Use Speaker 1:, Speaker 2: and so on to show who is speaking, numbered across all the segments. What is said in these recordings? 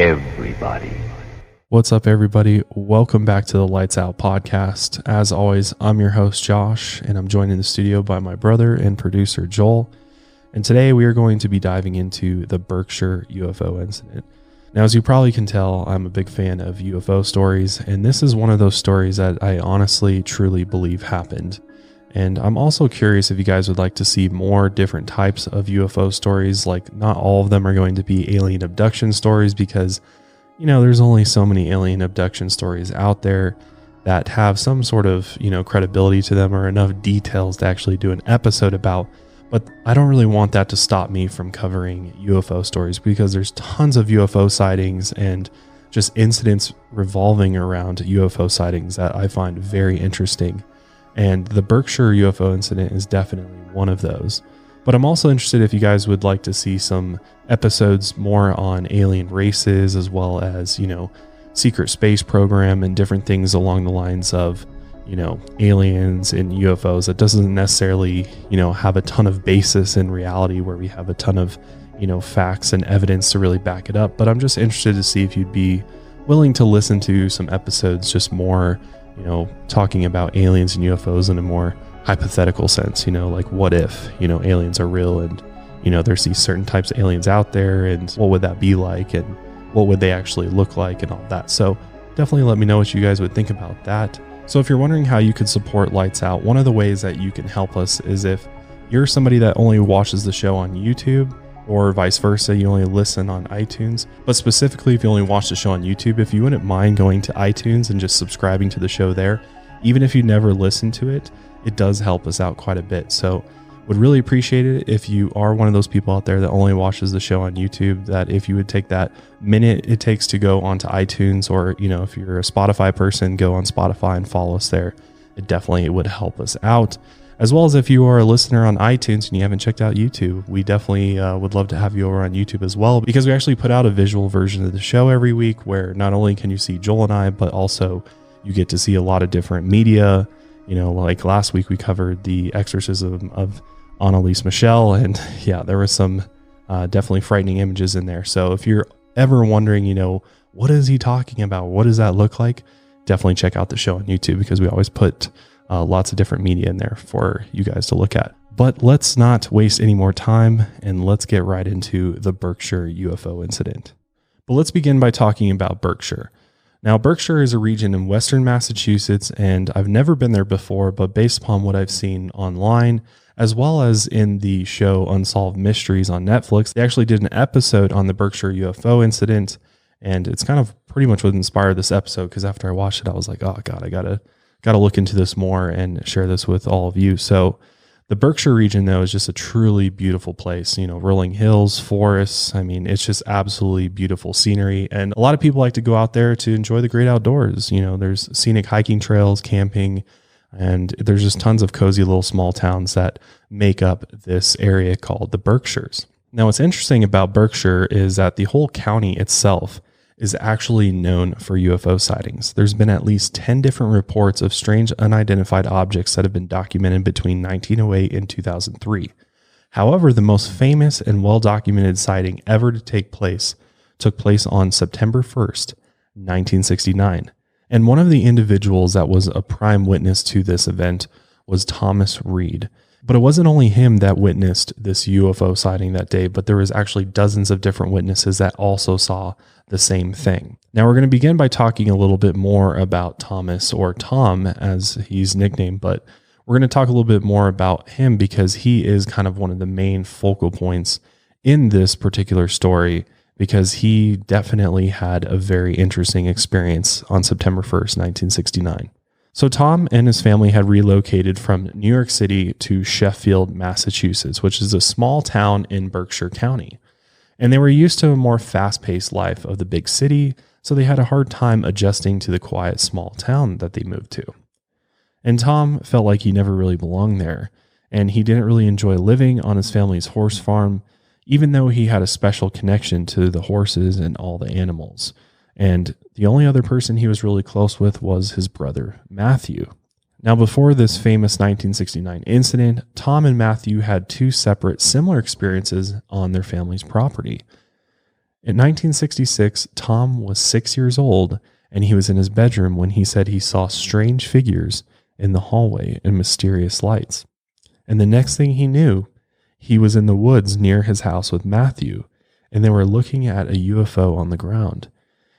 Speaker 1: everybody.
Speaker 2: What's up, everybody? Welcome back to the Lights Out podcast. As always, I'm your host, Josh, and I'm joined in the studio by my brother and producer, Joel. And today we are going to be diving into the Berkshire Ufo Incident. Now, as you probably can tell, I'm a big fan of UFO stories, and this is one of those stories that I honestly, truly believe happened. And I'm also curious if you guys would like to see more different types of UFO stories. Like, not all of them are going to be alien abduction stories because, you know, there's only so many alien abduction stories out there that have some sort of, credibility to them or enough details to actually do an episode about. But I don't really want that to stop me from covering UFO stories because there's tons of UFO sightings and just incidents revolving around UFO sightings that I find very interesting. And the Berkshire Ufo Incident is definitely one of those. But I'm also interested if you guys would like to see some episodes more on alien races, as well as, secret space program and different things along the lines of, aliens and UFOs. That doesn't necessarily, have a ton of basis in reality where we have a ton of, facts and evidence to really back it up. But I'm just interested to see if you'd be willing to listen to some episodes just more, talking about aliens and UFOs in a more hypothetical sense, like what if, aliens are real and, there's these certain types of aliens out there and what would that be like and what would they actually look like and all that. So definitely let me know what you guys would think about that. So if you're wondering how you could support Lights Out, one of the ways that you can help us is if you're somebody that only watches the show on YouTube, or vice versa, you only listen on iTunes. But specifically, if you only watch the show on YouTube, if you wouldn't mind going to iTunes and just subscribing to the show there, even if you never listen to it, it does help us out quite a bit. So would really appreciate it if you are one of those people out there that only watches the show on YouTube, that if you would take that minute it takes to go onto iTunes, or, if you're a Spotify person, go on Spotify and follow us there. It definitely would help us out. As well as if you are a listener on iTunes and you haven't checked out YouTube, we definitely would love to have you over on YouTube as well, because we actually put out a visual version of the show every week where not only can you see Joel and I, but also you get to see a lot of different media. Like last week we covered the exorcism of Annalise Michelle, and yeah, there were some definitely frightening images in there. So if you're ever wondering, what is he talking about? What does that look like? Definitely check out the show on YouTube, because we always put lots of different media in there for you guys to look at. But let's not waste any more time and let's get right into the Berkshire UFO Incident. But let's begin by talking about Berkshire. Now, Berkshire is a region in western Massachusetts, and I've never been there before, but based upon what I've seen online, as well as in the show Unsolved Mysteries on Netflix, they actually did an episode on the Berkshire UFO Incident, and it's kind of pretty much what inspired this episode, because after I watched it, I was like, oh God, I gotta look into this more and share this with all of you. So the Berkshire region, though, is just a truly beautiful place, rolling hills, forests. I mean, it's just absolutely beautiful scenery. And a lot of people like to go out there to enjoy the great outdoors. There's scenic hiking trails, camping, and there's just tons of cozy little small towns that make up this area called the Berkshires. Now, what's interesting about Berkshire is that the whole county itself is actually known for UFO sightings. There's been at least 10 different reports of strange unidentified objects that have been documented between 1908 and 2003. However, the most famous and well-documented sighting ever to take place took place on September 1st, 1969. And one of the individuals that was a prime witness to this event was Thomas Reed. But it wasn't only him that witnessed this UFO sighting that day, but there was actually dozens of different witnesses that also saw the same thing. Now we're going to begin by talking a little bit more about Thomas, or Tom as he's nicknamed, but we're going to talk a little bit more about him because he is kind of one of the main focal points in this particular story, because he definitely had a very interesting experience on September 1st, 1969. So Tom and his family had relocated from New York City to Sheffield, Massachusetts, which is a small town in Berkshire County. And they were used to a more fast-paced life of the big city, so they had a hard time adjusting to the quiet small town that they moved to. And Tom felt like he never really belonged there, and he didn't really enjoy living on his family's horse farm, even though he had a special connection to the horses and all the animals. And the only other person he was really close with was his brother, Matthew. Now, before this famous 1969 incident, Tom and Matthew had two separate similar experiences on their family's property. In 1966, Tom was 6 years old, and he was in his bedroom when he said he saw strange figures in the hallway and mysterious lights. And the next thing he knew, he was in the woods near his house with Matthew, and they were looking at a UFO on the ground.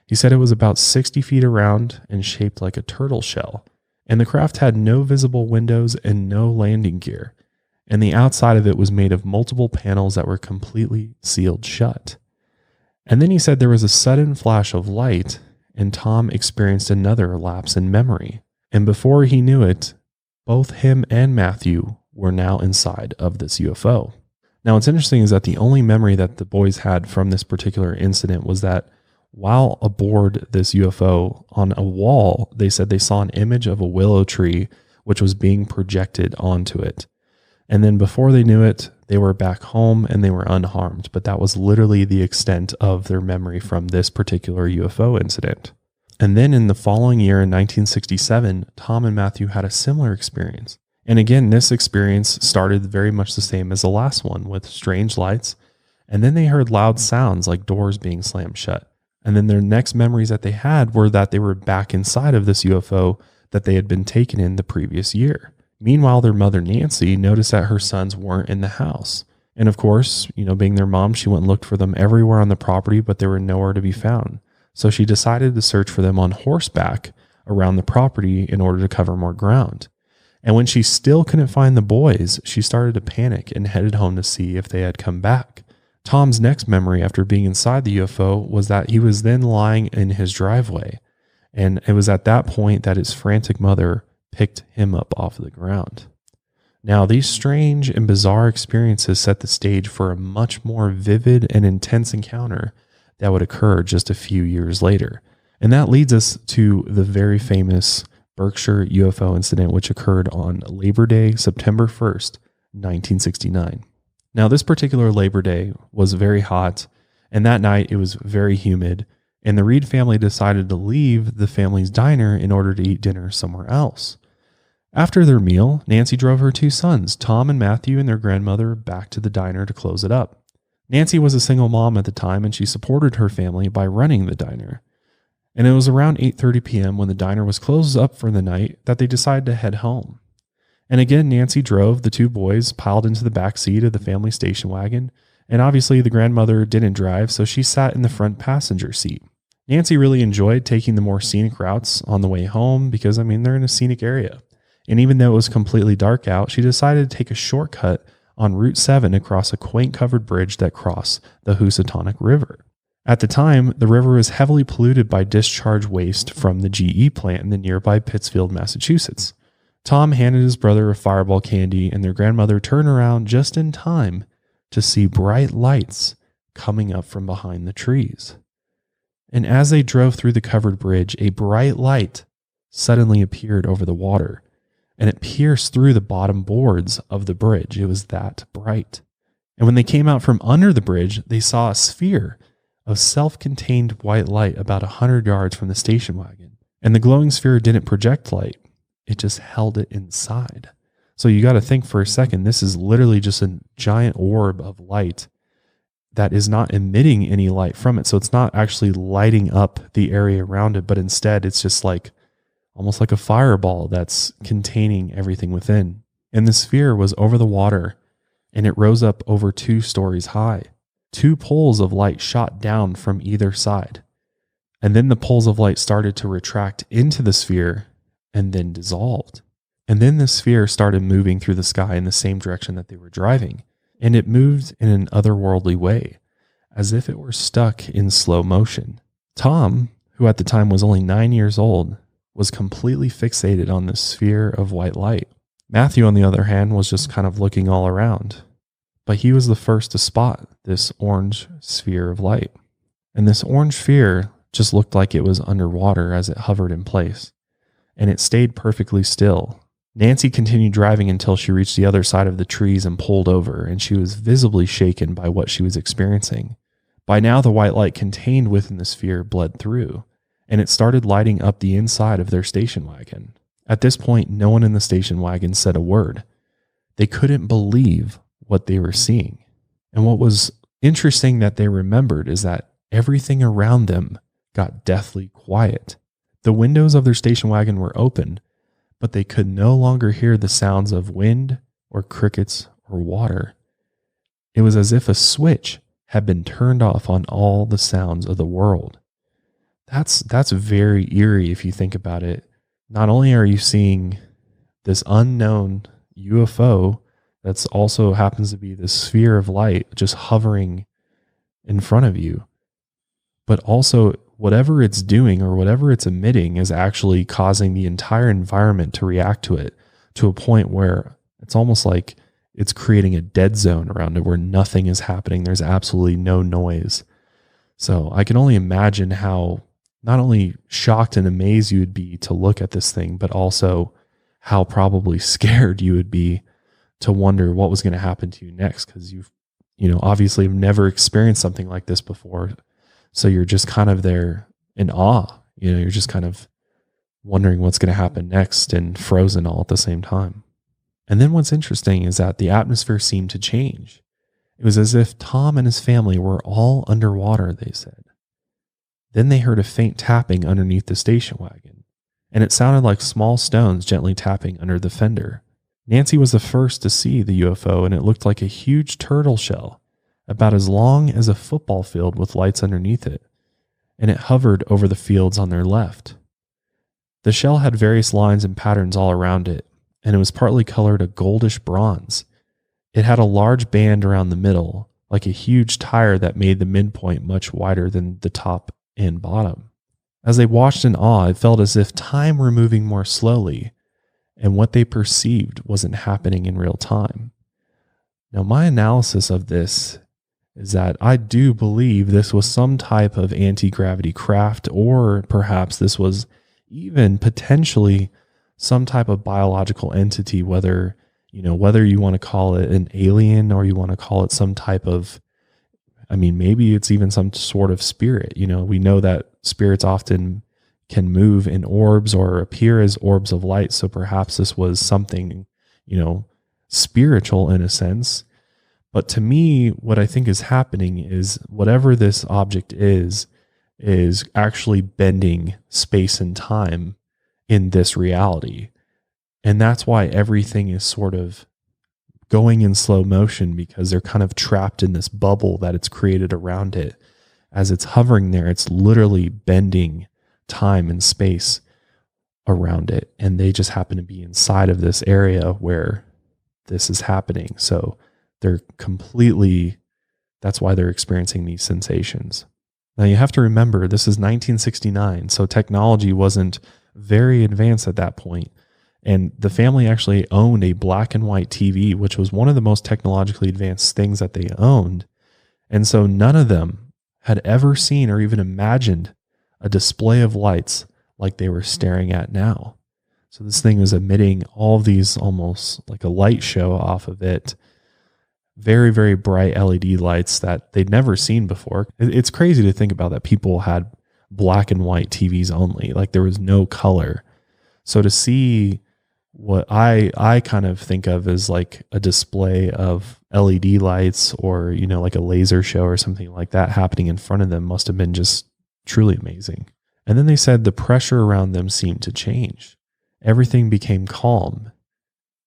Speaker 2: He said it was about 60 feet around and shaped like a turtle shell, and the craft had no visible windows and no landing gear, and the outside of it was made of multiple panels that were completely sealed shut. And then he said there was a sudden flash of light, and Tom experienced another lapse in memory. And before he knew it, both him and Matthew were now inside of this UFO. Now, what's interesting is that the only memory that the boys had from this particular incident was that while aboard this UFO on a wall, they said they saw an image of a willow tree which was being projected onto it. And then before they knew it, they were back home and they were unharmed. But that was literally the extent of their memory from this particular UFO incident. And then in the following year, in 1967, Tom and Matthew had a similar experience. And again, this experience started very much the same as the last one, with strange lights. And then they heard loud sounds like doors being slammed shut. And then their next memories that they had were that they were back inside of this UFO that they had been taken in the previous year. Meanwhile, their mother, Nancy, noticed that her sons weren't in the house. And of course, being their mom, she went and looked for them everywhere on the property, but they were nowhere to be found. So she decided to search for them on horseback around the property in order to cover more ground. And when she still couldn't find the boys, she started to panic and headed home to see if they had come back. Tom's next memory after being inside the UFO was that he was then lying in his driveway. And it was at that point that his frantic mother picked him up off the ground. Now, these strange and bizarre experiences set the stage for a much more vivid and intense encounter that would occur just a few years later. And that leads us to the very famous Berkshire UFO incident, which occurred on Labor Day, September 1st, 1969. Now, this particular Labor Day was very hot, and that night it was very humid, and the Reed family decided to leave the family's diner in order to eat dinner somewhere else. After their meal, Nancy drove her two sons, Tom and Matthew, and their grandmother back to the diner to close it up. Nancy was a single mom at the time, and she supported her family by running the diner. And it was around 8:30 p.m. when the diner was closed up for the night that they decided to head home. And again, Nancy drove. The two boys piled into the back seat of the family station wagon, and obviously the grandmother didn't drive, so she sat in the front passenger seat. Nancy really enjoyed taking the more scenic routes on the way home because, they're in a scenic area. And even though it was completely dark out, she decided to take a shortcut on Route 7 across a quaint covered bridge that crossed the Housatonic River. At the time, the river was heavily polluted by discharge waste from the GE plant in the nearby Pittsfield, Massachusetts. Tom handed his brother a Fireball candy, and their grandmother turned around just in time to see bright lights coming up from behind the trees. And as they drove through the covered bridge, a bright light suddenly appeared over the water, and it pierced through the bottom boards of the bridge. It was that bright. And when they came out from under the bridge, they saw a sphere of self-contained white light about 100 yards from the station wagon. And the glowing sphere didn't project light. It just held it inside. So you got to think for a second, this is literally just a giant orb of light that is not emitting any light from it. So it's not actually lighting up the area around it, but instead it's just like almost like a fireball that's containing everything within. And the sphere was over the water, and it rose up over 2 stories high. 2 poles of light shot down from either side. And then the poles of light started to retract into the sphere and then dissolved. And then the sphere started moving through the sky in the same direction that they were driving. And it moved in an otherworldly way, as if it were stuck in slow motion. Tom, who at the time was only 9 years old, was completely fixated on this sphere of white light. Matthew, on the other hand, was just kind of looking all around. But he was the first to spot this orange sphere of light. And this orange sphere just looked like it was underwater as it hovered in place. And it stayed perfectly still. Nancy continued driving until she reached the other side of the trees and pulled over, and she was visibly shaken by what she was experiencing. By now, the white light contained within the sphere bled through, and it started lighting up the inside of their station wagon. At this point, no one in the station wagon said a word. They couldn't believe what they were seeing. And what was interesting that they remembered is that everything around them got deathly quiet. The windows of their station wagon were open, but they could no longer hear the sounds of wind or crickets or water. It was as if a switch had been turned off on all the sounds of the world. That's very eerie if you think about it. Not only are you seeing this unknown UFO that's also happens to be this sphere of light just hovering in front of you, but also whatever it's doing or whatever it's emitting is actually causing the entire environment to react to it to a point where it's almost like it's creating a dead zone around it where nothing is happening. There's absolutely no noise. So I can only imagine how not only shocked and amazed you would be to look at this thing, but also how probably scared you would be to wonder what was going to happen to you next. Because you've, obviously have never experienced something like this before. So you're just kind of there in awe. You're just kind of wondering what's going to happen next and frozen all at the same time. And then what's interesting is that the atmosphere seemed to change. It was as if Tom and his family were all underwater, they said. Then they heard a faint tapping underneath the station wagon, and it sounded like small stones gently tapping under the fender. Nancy was the first to see the UFO, and it looked like a huge turtle shell, about as long as a football field with lights underneath it, and it hovered over the fields on their left. The shell had various lines and patterns all around it, and it was partly colored a goldish bronze. It had a large band around the middle, like a huge tire that made the midpoint much wider than the top and bottom. As they watched in awe, it felt as if time were moving more slowly, and what they perceived wasn't happening in real time. Now, my analysis of this is that I do believe this was some type of anti-gravity craft, or perhaps this was even potentially some type of biological entity, whether you want to call it an alien or you want to call it some type of, maybe it's even some sort of spirit. We know that spirits often can move in orbs or appear as orbs of light. So perhaps this was something, spiritual in a sense. But to me, what I think is happening is whatever this object is actually bending space and time in this reality. And that's why everything is sort of going in slow motion, because they're kind of trapped in this bubble that it's created around it. As it's hovering there, it's literally bending time and space around it. And they just happen to be inside of this area where this is happening. So that's why they're experiencing these sensations. Now you have to remember, this is 1969, so technology wasn't very advanced at that point. And the family actually owned a black and white TV, which was one of the most technologically advanced things that they owned. And so none of them had ever seen or even imagined a display of lights like they were staring at now. So this thing was emitting all of these almost like a light show off of it. Very, very bright LED lights that they'd never seen before. It's crazy to think about that people had black and white TVs only. Like there was no color. So to see what I kind of think of as like a display of LED lights or, like a laser show or something like that happening in front of them must have been just truly amazing. And then they said the pressure around them seemed to change. Everything became calm.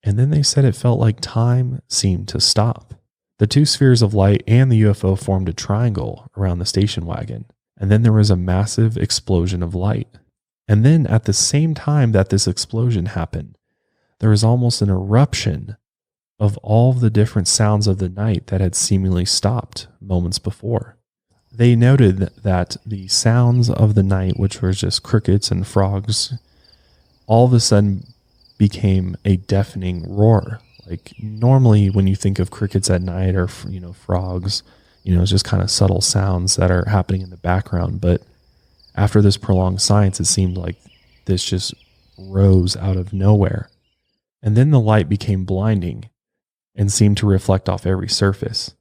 Speaker 2: And then they said it felt like time seemed to stop. The two spheres of light and the UFO formed a triangle around the station wagon. And then there was a massive explosion of light. And then at the same time that this explosion happened, there was almost an eruption of all of the different sounds of the night that had seemingly stopped moments before. They noted that the sounds of the night, which were just crickets and frogs, all of a sudden became a deafening roar. Like normally when you think of crickets at night or, frogs, it's just kind of subtle sounds that are happening in the background. But after this prolonged silence, it seemed like this just rose out of nowhere. And then the light became blinding and seemed to reflect off every surface.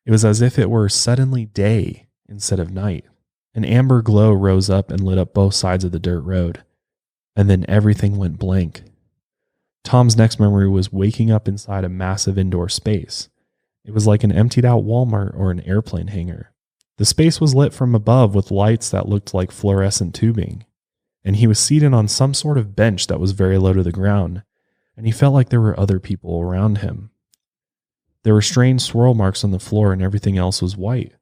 Speaker 2: It was as if it were suddenly day instead of night. An amber glow rose up and lit up both sides of the dirt road. And then everything went blank. Tom's next memory was waking up inside a massive indoor space. It was like an emptied out Walmart or an airplane hangar. The space was lit from above with lights that looked like fluorescent tubing, and he was seated on some sort of bench that was very low to the ground, and he felt like there were other people around him. There were strange swirl marks on the floor and everything else was white.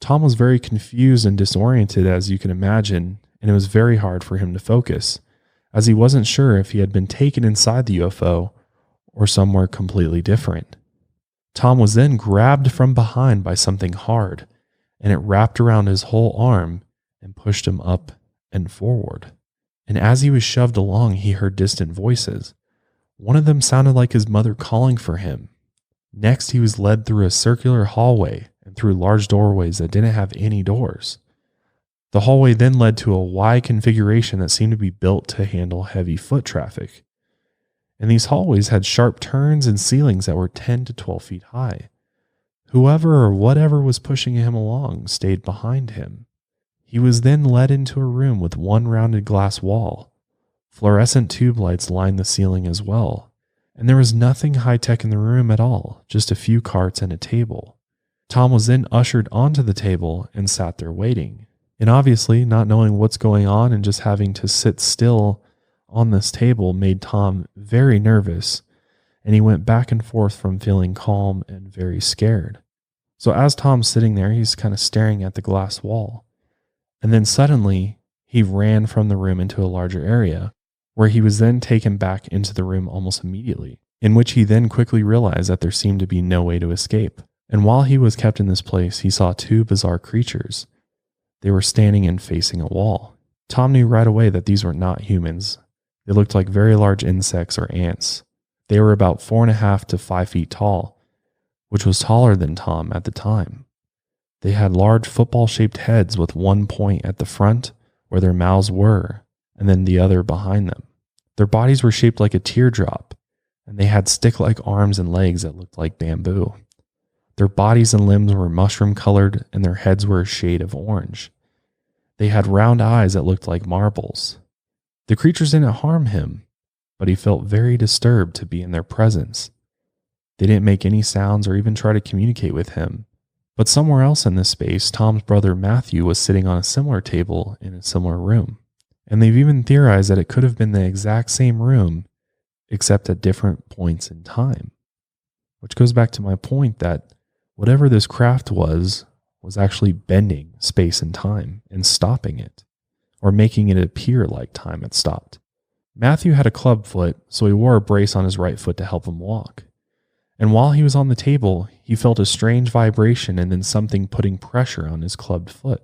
Speaker 2: Tom was very confused and disoriented, as you can imagine, and it was very hard for him to focus, as he wasn't sure if he had been taken inside the UFO or somewhere completely different. Tom was then grabbed from behind by something hard, and it wrapped around his whole arm and pushed him up and forward. And as he was shoved along, he heard distant voices. One of them sounded like his mother calling for him. Next, he was led through a circular hallway and through large doorways that didn't have any doors. The hallway then led to a Y configuration that seemed to be built to handle heavy foot traffic. And these hallways had sharp turns and ceilings that were 10 to 12 feet high. Whoever or whatever was pushing him along stayed behind him. He was then led into a room with one rounded glass wall. Fluorescent tube lights lined the ceiling as well, and there was nothing high-tech in the room at all, just a few carts and a table. Tom was then ushered onto the table and sat there waiting. And obviously, not knowing what's going on and just having to sit still on this table made Tom very nervous, and he went back and forth from feeling calm and very scared. So as Tom's sitting there, he's kind of staring at the glass wall. And then suddenly, he ran from the room into a larger area, where he was then taken back into the room almost immediately, in which he then quickly realized that there seemed to be no way to escape. And while he was kept in this place, he saw two bizarre creatures. They were standing and facing a wall. Tom knew right away that these were not humans. They looked like very large insects or ants. They were about 4.5 to 5 feet tall, which was taller than Tom at the time. They had large football-shaped heads with one point at the front where their mouths were, and then the other behind them. Their bodies were shaped like a teardrop, and they had stick-like arms and legs that looked like bamboo. Their bodies and limbs were mushroom-colored, and their heads were a shade of orange. They had round eyes that looked like marbles. The creatures didn't harm him, but he felt very disturbed to be in their presence. They didn't make any sounds or even try to communicate with him. But somewhere else in this space, Tom's brother Matthew was sitting on a similar table in a similar room. And they've even theorized that it could have been the exact same room, except at different points in time. Which goes back to my point that whatever this craft was actually bending space and time and stopping it, or making it appear like time had stopped. Matthew had a club foot, so he wore a brace on his right foot to help him walk. And while he was on the table, he felt a strange vibration and then something putting pressure on his clubbed foot.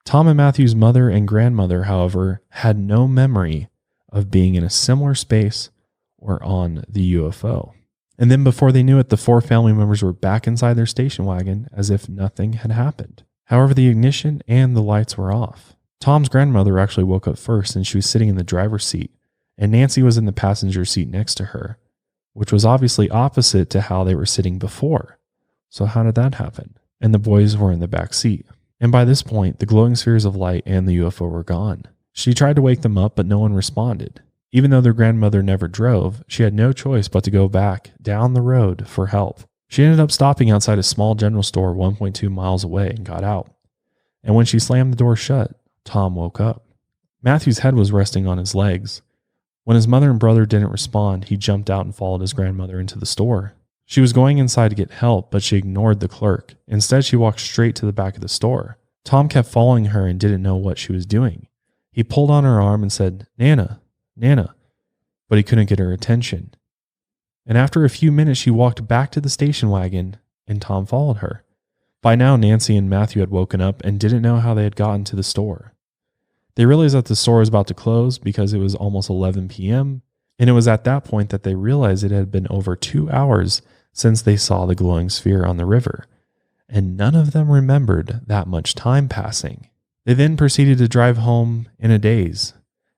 Speaker 2: Tom and Matthew's mother and grandmother, however, had no memory of being in a similar space or on the UFO. And then before they knew it, the 4 family members were back inside their station wagon as if nothing had happened. However, the ignition and the lights were off. Tom's grandmother actually woke up first, and she was sitting in the driver's seat, and Nancy was in the passenger seat next to her, which was obviously opposite to how they were sitting before. So how did that happen? And the boys were in the back seat. And by this point, the glowing spheres of light and the UFO were gone. She tried to wake them up, but no one responded. Even though their grandmother never drove, she had no choice but to go back down the road for help. She ended up stopping outside a small general store 1.2 miles away and got out. And when she slammed the door shut, Tom woke up. Matthew's head was resting on his legs. When his mother and brother didn't respond, he jumped out and followed his grandmother into the store. She was going inside to get help, but she ignored the clerk. Instead, she walked straight to the back of the store. Tom kept following her and didn't know what she was doing. He pulled on her arm and said, "Nana, Nana," but he couldn't get her attention. And after a few minutes, she walked back to the station wagon, and Tom followed her. By now, Nancy and Matthew had woken up and didn't know how they had gotten to the store. They realized that the store was about to close because it was almost 11 p.m., and it was at that point that they realized it had been over 2 hours since they saw the glowing sphere on the river, and none of them remembered that much time passing. They then proceeded to drive home in a daze,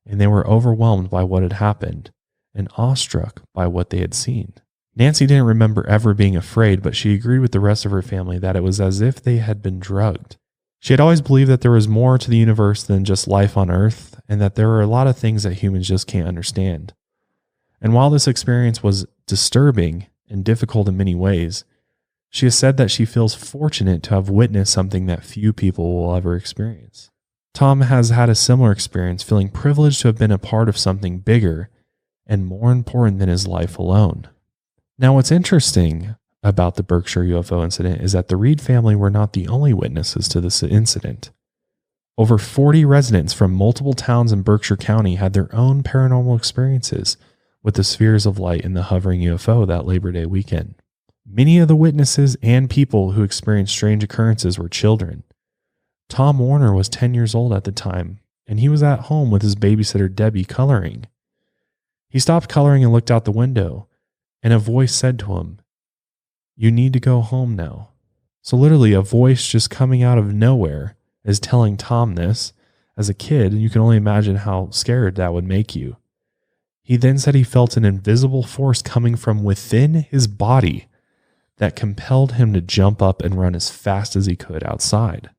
Speaker 2: and they were overwhelmed by what had happened and awestruck by what they had seen. Nancy didn't remember ever being afraid, but she agreed with the rest of her family that it was as if they had been drugged. She had always believed that there was more to the universe than just life on Earth, and that there are a lot of things that humans just can't understand. And while this experience was disturbing and difficult in many ways, She has said that she feels fortunate to have witnessed something that few people will ever experience. Tom has had a similar experience, feeling privileged to have been a part of something bigger and more important than his life alone. Now, what's interesting about the Berkshire UFO incident is that the Reed family were not the only witnesses to this incident. Over 40 residents from multiple towns in Berkshire County had their own paranormal experiences with the spheres of light and the hovering UFO that Labor Day weekend. Many of the witnesses and people who experienced strange occurrences were children. Tom Warner was 10 years old at the time, and he was at home with his babysitter Debbie coloring. He stopped coloring and looked out the window, and a voice said to him, "You need to go home now." So literally a voice just coming out of nowhere is telling Tom this. As a kid, and you can only imagine how scared that would make you. He then said he felt an invisible force coming from within his body that compelled him to jump up and run as fast as he could outside.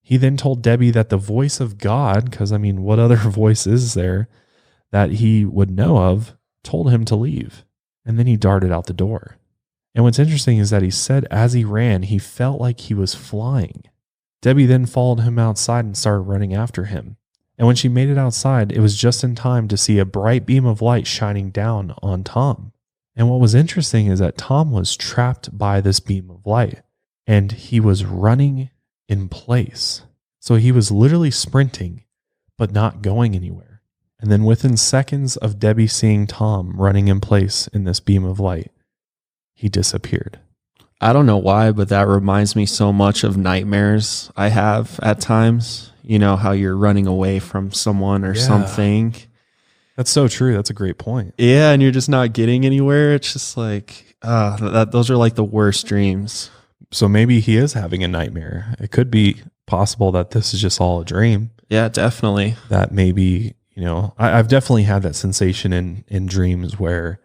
Speaker 2: He then told Debbie that the voice of God, because what other voice is there that he would know of, told him to leave. And then he darted out the door. And what's interesting is that he said as he ran, he felt like he was flying. Debbie then followed him outside and started running after him. And when she made it outside, it was just in time to see a bright beam of light shining down on Tom. And what was interesting is that Tom was trapped by this beam of light, and he was running in place. So he was literally sprinting, but not going anywhere. And then within seconds of Debbie seeing Tom running in place in this beam of light, he disappeared.
Speaker 1: I don't know why, but that reminds me so much of nightmares I have at times. You know, how you're running away from someone or something.
Speaker 2: That's so true. That's a great point.
Speaker 1: Yeah, and you're just not getting anywhere. It's just like, those are like the worst dreams.
Speaker 2: So maybe he is having a nightmare. It could be possible that this is just all a dream.
Speaker 1: Yeah, definitely.
Speaker 2: That maybe, I've definitely had that sensation in dreams where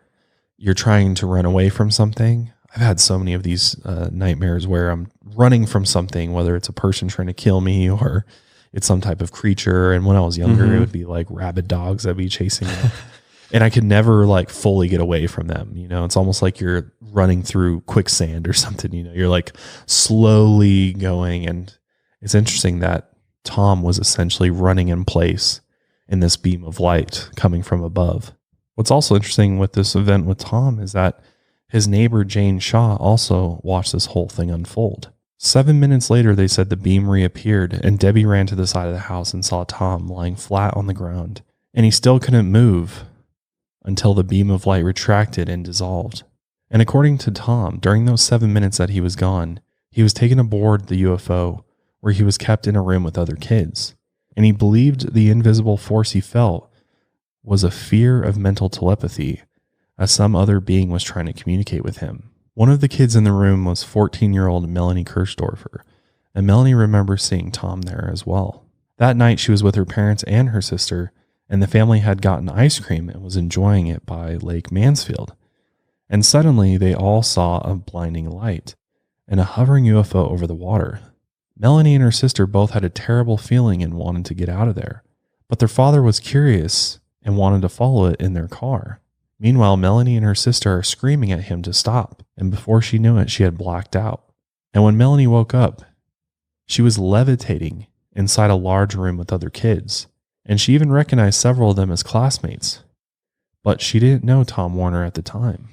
Speaker 2: you're trying to run away from something. I've had so many of these nightmares where I'm running from something, whether it's a person trying to kill me or it's some type of creature. And when I was younger, it would be like rabid dogs that'd be chasing me. And I could never like fully get away from them. It's almost like you're running through quicksand or something. You're like slowly going. And it's interesting that Tom was essentially running in place in this beam of light coming from above. What's also interesting with this event with Tom is that his neighbor, Jane Shaw, also watched this whole thing unfold. 7 minutes later, they said the beam reappeared, and Debbie ran to the side of the house and saw Tom lying flat on the ground, and he still couldn't move until the beam of light retracted and dissolved. And according to Tom, during those 7 minutes that he was gone, he was taken aboard the UFO, where he was kept in a room with other kids, and he believed the invisible force he felt was a fear of mental telepathy, as some other being was trying to communicate with him. One of the kids in the room was 14-year-old Melanie Kirchdorfer, and Melanie remembers seeing Tom there as well. That night, she was with her parents and her sister, and the family had gotten ice cream and was enjoying it by Lake Mansfield. And suddenly, they all saw a blinding light and a hovering UFO over the water. Melanie and her sister both had a terrible feeling and wanted to get out of there, but their father was curious and wanted to follow it in their car. Meanwhile, Melanie and her sister are screaming at him to stop, and before she knew it, she had blacked out. And when Melanie woke up, she was levitating inside a large room with other kids, and she even recognized several of them as classmates. But she didn't know Tom Warner at the time.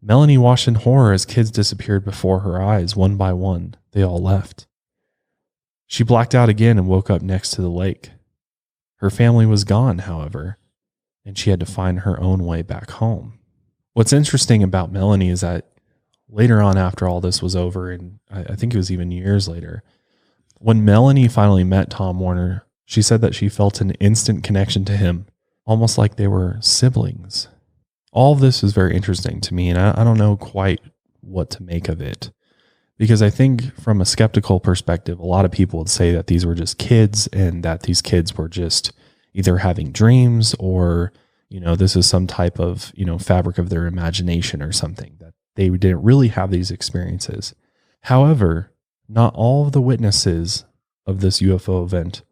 Speaker 2: Melanie watched in horror as kids disappeared before her eyes, one by one. They all left. She blacked out again and woke up next to the lake. Her family was gone, however, and she had to find her own way back home. What's interesting about Melanie is that later on, after all this was over, and I think it was even years later, when Melanie finally met Tom Warner, she said that she felt an instant connection to him, almost like they were siblings. All of this is very interesting to me, and I don't know quite what to make of it. Because I think from a skeptical perspective, a lot of people would say that these were just kids and that these kids were just either having dreams or, this is some type of, fabric of their imagination or something, that they didn't really have these experiences. However, not all of the witnesses of this UFO event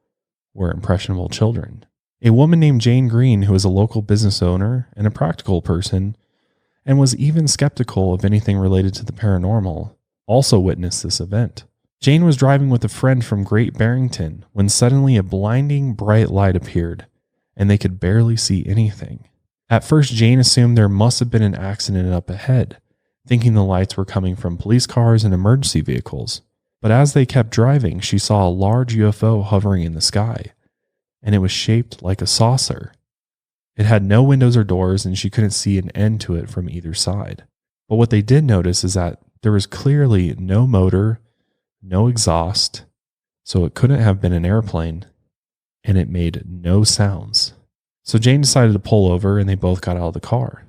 Speaker 2: were impressionable children. A woman named Jane Green, who is a local business owner and a practical person, and was even skeptical of anything related to the paranormal, also witnessed this event. Jane was driving with a friend from Great Barrington when suddenly a blinding bright light appeared, and they could barely see anything. At first, Jane assumed there must have been an accident up ahead, thinking the lights were coming from police cars and emergency vehicles. But as they kept driving, she saw a large UFO hovering in the sky, and it was shaped like a saucer. It had no windows or doors, and she couldn't see an end to it from either side. But what they did notice is that there was clearly no motor, no exhaust, so it couldn't have been an airplane, and it made no sounds. So Jane decided to pull over, and they both got out of the car.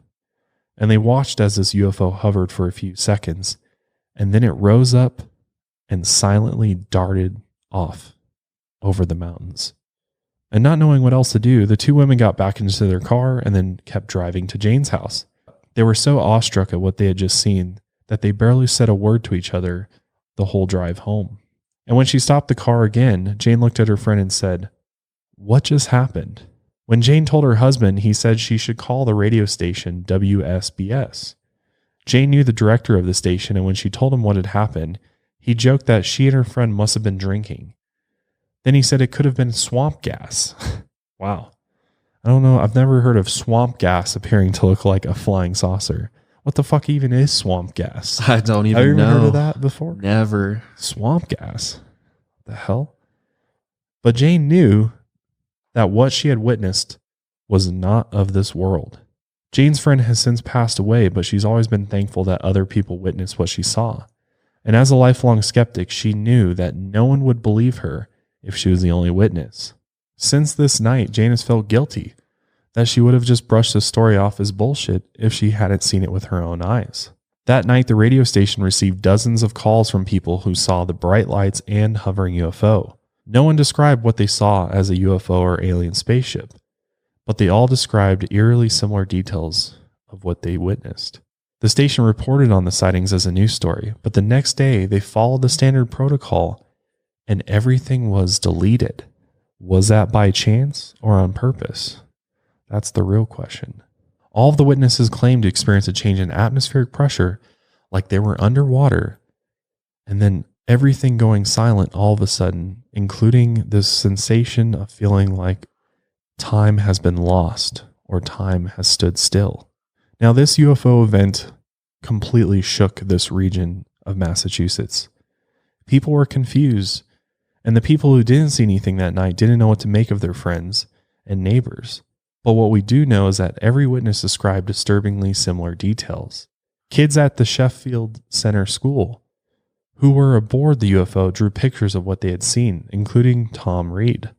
Speaker 2: And they watched as this UFO hovered for a few seconds, and then it rose up and silently darted off over the mountains. And not knowing what else to do, the two women got back into their car and then kept driving to Jane's house. They were so awestruck at what they had just seen that they barely said a word to each other the whole drive home. And when she stopped the car again, Jane looked at her friend and said, "What just happened?" When Jane told her husband, he said she should call the radio station WSBS. Jane knew the director of the station, and when she told him what had happened, he joked that she and her friend must have been drinking. Then he said it could have been swamp gas. Wow. I don't know. I've never heard of swamp gas appearing to look like a flying saucer. What the fuck even is swamp gas?
Speaker 1: I don't even know.
Speaker 2: Have you ever heard of that before?
Speaker 1: Never.
Speaker 2: Swamp gas? What the hell? But Jane knew that what she had witnessed was not of this world. Jane's friend has since passed away, but she's always been thankful that other people witnessed what she saw. And as a lifelong skeptic, she knew that no one would believe her if she was the only witness. Since this night, Jane has felt guilty that she would have just brushed the story off as bullshit if she hadn't seen it with her own eyes. That night, the radio station received dozens of calls from people who saw the bright lights and hovering UFO. No one described what they saw as a UFO or alien spaceship, but they all described eerily similar details of what they witnessed. The station reported on the sightings as a news story, but the next day they followed the standard protocol and everything was deleted. Was that by chance or on purpose? That's the real question. All of the witnesses claimed to experience a change in atmospheric pressure like they were underwater, and then everything going silent all of a sudden, including this sensation of feeling like time has been lost or time has stood still. Now, this UFO event completely shook this region of Massachusetts. People were confused, and the people who didn't see anything that night didn't know what to make of their friends and neighbors. But what we do know is that every witness described disturbingly similar details. Kids at the Sheffield Center School who were aboard the UFO drew pictures of what they had seen, including Tom Reed.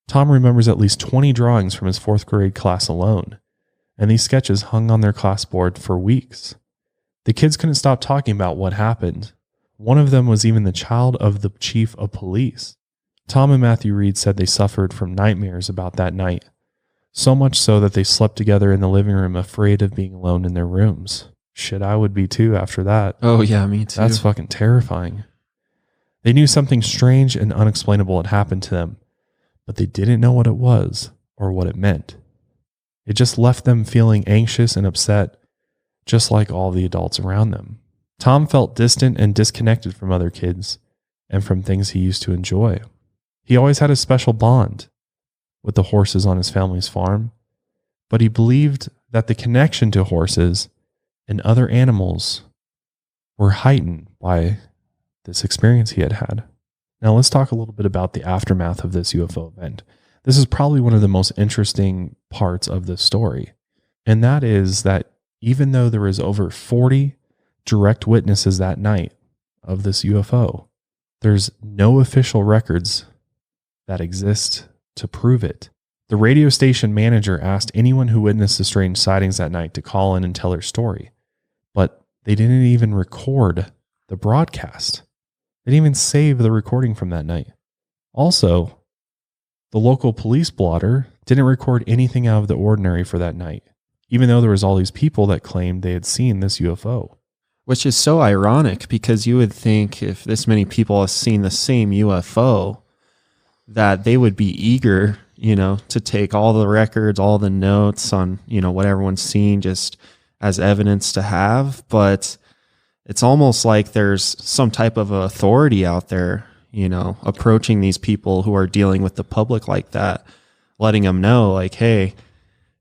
Speaker 2: Tom remembers at least 20 drawings from his 4th grade class alone, and these sketches hung on their class board for weeks. The kids couldn't stop talking about what happened. One of them was even the child of the chief of police. Tom and Matthew Reed said they suffered from nightmares about that night, so much so that they slept together in the living room afraid of being alone in their rooms. Shit, I would be too after that.
Speaker 1: Oh yeah, me too.
Speaker 2: That's fucking terrifying. They knew something strange and unexplainable had happened to them, but they didn't know what it was or what it meant. It just left them feeling anxious and upset, just like all the adults around them. Tom felt distant and disconnected from other kids and from things he used to enjoy. He always had a special bond with the horses on his family's farm, but he believed that the connection to horses and other animals were heightened by this experience he had had. Now let's talk a little bit about the aftermath of this UFO event. This is probably one of the most interesting parts of this story, and that is that even though there was over 40 direct witnesses that night of this UFO, there's no official records that exist to prove it. The radio station manager asked anyone who witnessed the strange sightings that night to call in and tell their story, but they didn't even record the broadcast. They didn't even save the recording from that night. Also, the local police blotter didn't record anything out of the ordinary for that night, even though there was all these people that claimed they had seen this UFO.
Speaker 1: Which is so ironic, because you would think if this many people have seen the same UFO, that they would be eager, to take all the records, all the notes on, what everyone's seen just as evidence to have. But it's almost like there's some type of authority out there, you know, approaching these people who are dealing with the public like that, letting them know like, hey,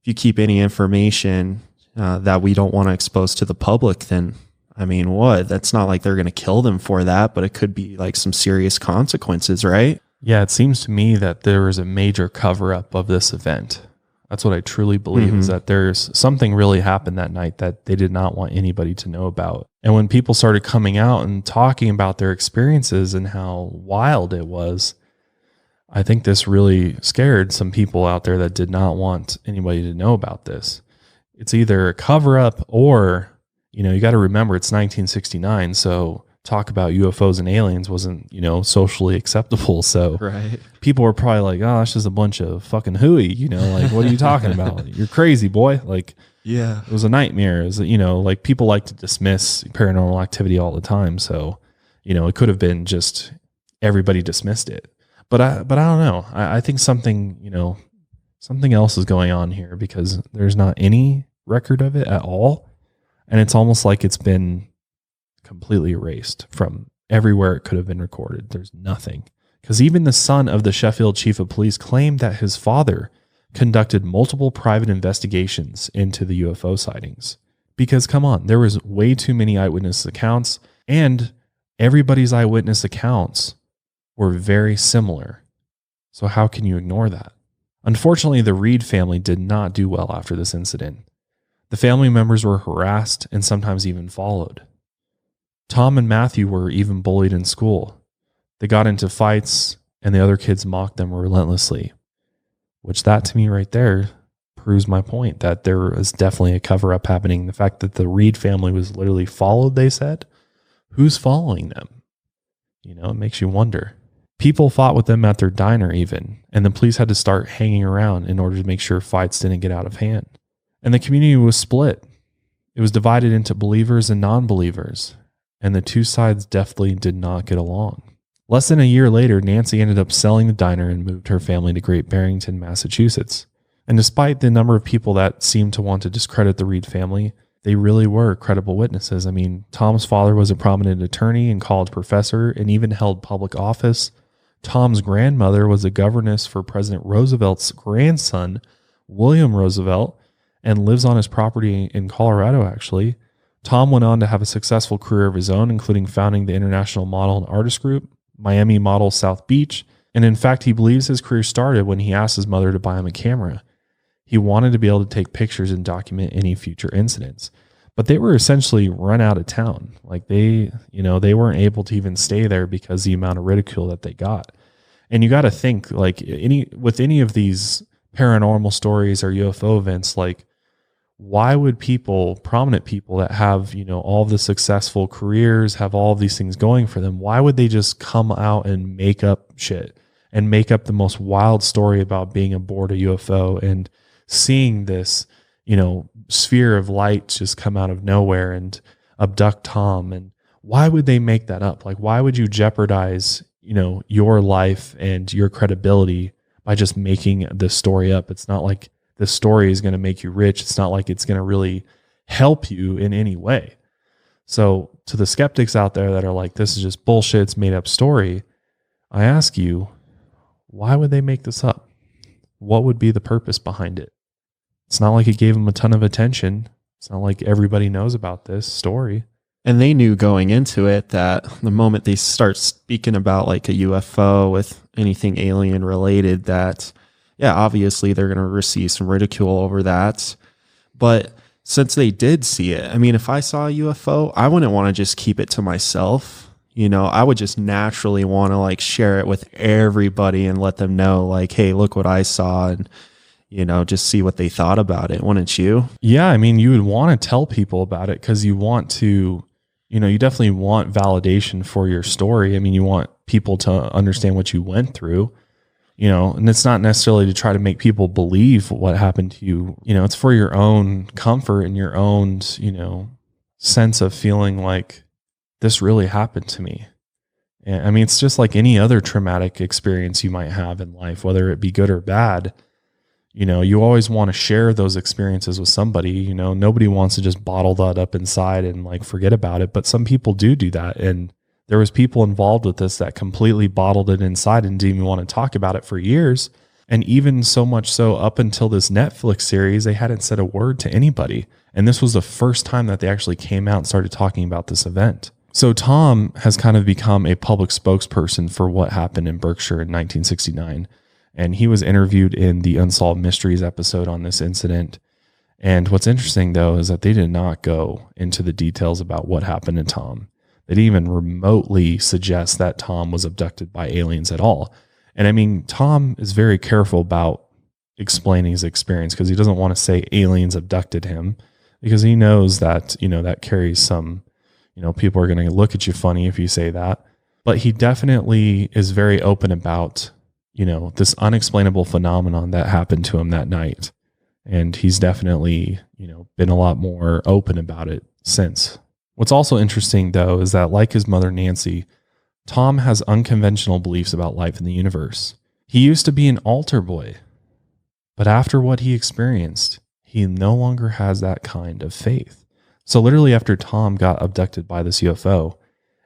Speaker 1: if you keep any information that we don't want to expose to the public, then I mean, what? That's not like they're going to kill them for that, but it could be like some serious consequences, right?
Speaker 2: Yeah, it seems to me that there is a major cover up of this event. That's what I truly believe, is that there's something really happened that night that they did not want anybody to know about. And when people started coming out and talking about their experiences and how wild it was, I think this really scared some people out there that did not want anybody to know about this. It's either a cover up or, you know, you got to remember it's 1969. So talk about UFOs and aliens wasn't, you know, socially acceptable. So
Speaker 1: right.
Speaker 2: People were probably like, oh, that's just a bunch of fucking hooey, you know, like, what are you talking about? You're crazy, boy. Like, yeah, it was a nightmare. It was, you know, like people like to dismiss paranormal activity all the time. So, you know, it could have been just everybody dismissed it. But I don't know. I think something, you know, something else is going on here because there's not any record of it at all. And it's almost like it's been completely erased from everywhere it could have been recorded. There's nothing. Because even the son of the Sheffield chief of police claimed that his father conducted multiple private investigations into the UFO sightings. Because come on, there was way too many eyewitness accounts, and everybody's eyewitness accounts were very similar. So how can you ignore that? Unfortunately, the Reed family did not do well after this incident. The family members were harassed and sometimes even followed. Tom and Matthew were even bullied in school. They got into fights and the other kids mocked them relentlessly, which that to me right there proves my point that there is definitely a cover up happening. The fact that the Reed family was literally followed, they said, who's following them? You know, it makes you wonder. People fought with them at their diner even, and the police had to start hanging around in order to make sure fights didn't get out of hand. And the community was split. It was divided into believers and non-believers, and the two sides definitely did not get along. Less than a year later, Nancy ended up selling the diner and moved her family to Great Barrington, Massachusetts. And despite the number of people that seemed to want to discredit the Reed family, they really were credible witnesses. I mean, Tom's father was a prominent attorney and college professor and even held public office. Tom's grandmother was a governess for President Roosevelt's grandson, William Roosevelt, and lives on his property in Colorado, actually. Tom went on to have a successful career of his own, including founding the International Model and Artist Group, Miami Model South Beach, and in fact, he believes his career started when he asked his mother to buy him a camera. He wanted to be able to take pictures and document any future incidents, but they were essentially run out of town. Like they weren't able to even stay there because the amount of ridicule that they got. And you got to think like with any of these paranormal stories or UFO events, like why would prominent people that have, you know, all the successful careers, have all of these things going for them, why would they just come out and make up shit and make up the most wild story about being aboard a UFO and seeing this, you know, sphere of light just come out of nowhere and abduct Tom? And why would they make that up? Like, why would you jeopardize, you know, your life and your credibility by just making this story up? It's not like the story is going to make you rich. It's not like it's going to really help you in any way. So to the skeptics out there that are like, this is just bullshit, it's made up story, I ask you, why would they make this up? What would be the purpose behind it? It's not like it gave them a ton of attention. It's not like everybody knows about this story.
Speaker 1: And they knew going into it that the moment they start speaking about like a UFO with anything alien related, that, yeah, obviously they're going to receive some ridicule over that. But since they did see it, I mean, if I saw a UFO, I wouldn't want to just keep it to myself. You know, I would just naturally want to like share it with everybody and let them know like, hey, look what I saw, and, you know, just see what they thought about it. Wouldn't you?
Speaker 2: Yeah. I mean, you would want to tell people about it because you want to, you know, you definitely want validation for your story. I mean, you want people to understand what you went through, you know, and it's not necessarily to try to make people believe what happened to you. You know, it's for your own comfort and your own, you know, sense of feeling like this really happened to me. And I mean, it's just like any other traumatic experience you might have in life, whether it be good or bad. you always want to share those experiences with somebody. Nobody wants to just bottle that up inside and like forget about it. But some people do that. And there was people involved with this that completely bottled it inside and didn't even want to talk about it for years. And even so much so up until this Netflix series, they hadn't said a word to anybody. And this was the first time that they actually came out and started talking about this event. So Tom has kind of become a public spokesperson for what happened in Berkshire in 1969. And he was interviewed in the Unsolved Mysteries episode on this incident. And what's interesting, though, is that they did not go into the details about what happened to Tom. They didn't even remotely suggest that Tom was abducted by aliens at all. And I mean, Tom is very careful about explaining his experience because he doesn't want to say aliens abducted him, because he knows that, that carries some, people are going to look at you funny if you say that. But he definitely is very open about, this unexplainable phenomenon that happened to him that night. And he's definitely, been a lot more open about it since. What's also interesting, though, is that like his mother, Nancy, Tom has unconventional beliefs about life in the universe. He used to be an altar boy, but after what he experienced, he no longer has that kind of faith. So literally after Tom got abducted by this UFO,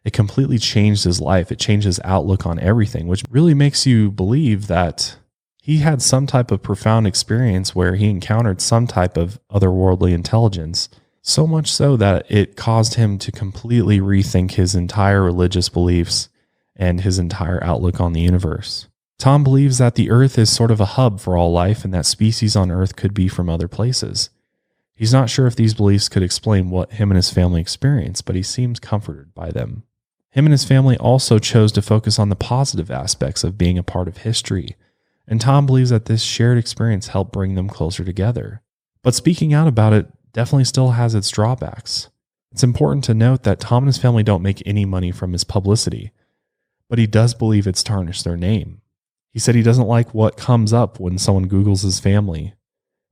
Speaker 2: it completely changed his life. It changed his outlook on everything, which really makes you believe that he had some type of profound experience where he encountered some type of otherworldly intelligence. So much so that it caused him to completely rethink his entire religious beliefs and his entire outlook on the universe. Tom believes that the Earth is sort of a hub for all life and that species on Earth could be from other places. He's not sure if these beliefs could explain what him and his family experienced, but he seems comforted by them. Him and his family also chose to focus on the positive aspects of being a part of history, and Tom believes that this shared experience helped bring them closer together. But speaking out about it definitely still has its drawbacks. It's important to note that Tom and his family don't make any money from his publicity, but he does believe it's tarnished their name. He said he doesn't like what comes up when someone Googles his family,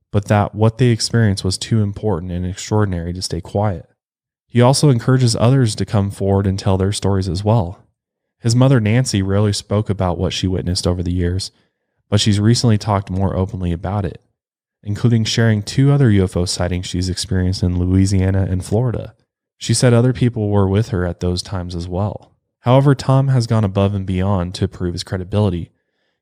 Speaker 2: but that what they experienced was too important and extraordinary to stay quiet. He also encourages others to come forward and tell their stories as well. His mother, Nancy, rarely spoke about what she witnessed over the years, but she's recently talked more openly about it, including sharing 2 other UFO sightings she's experienced in Louisiana and Florida. She said other people were with her at those times as well. However, Tom has gone above and beyond to prove his credibility.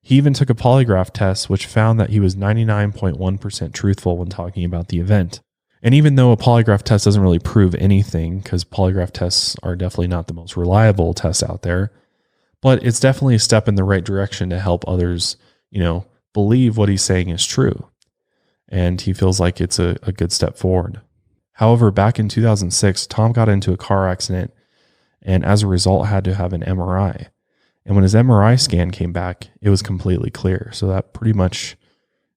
Speaker 2: He even took a polygraph test, which found that he was 99.1% truthful when talking about the event. And even though a polygraph test doesn't really prove anything, because polygraph tests are definitely not the most reliable tests out there, but it's definitely a step in the right direction to help others, believe what he's saying is true. And he feels like it's a good step forward. However, back in 2006, Tom got into a car accident and as a result had to have an MRI. And when his MRI scan came back, it was completely clear. So that pretty much,